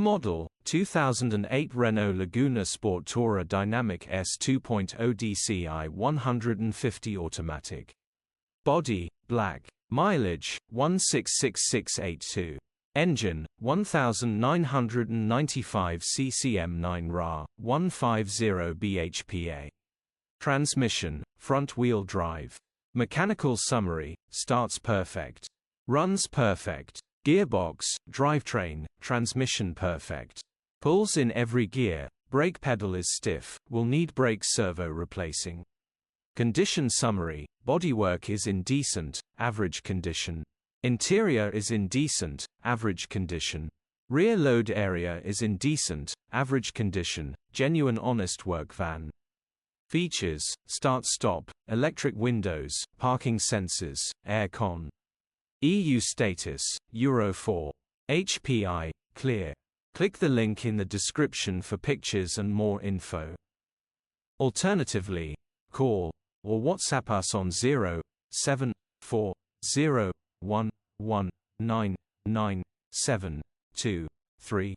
Model, 2008 Renault Laguna Sport Tourer Dynamique S 2.0 dCi 150 automatic. Body, black. Mileage, 166682. Engine, 1995 CCM9 Ra, 150 bhpa. Transmission, front-wheel drive. Mechanical summary, starts perfect. Runs perfect. Gearbox, drivetrain, transmission perfect. Pulls in every gear, brake pedal is stiff, will need brake servo replacing. Condition summary, bodywork is in decent, average condition. Interior is in decent, average condition. Rear load area is in decent, average condition, genuine honest work van. Features, start-stop, electric windows, parking sensors, air-con. EU status, Euro 4. HPI, clear. Click the link in the description for pictures and more info. Alternatively, call or WhatsApp us on 07401199723.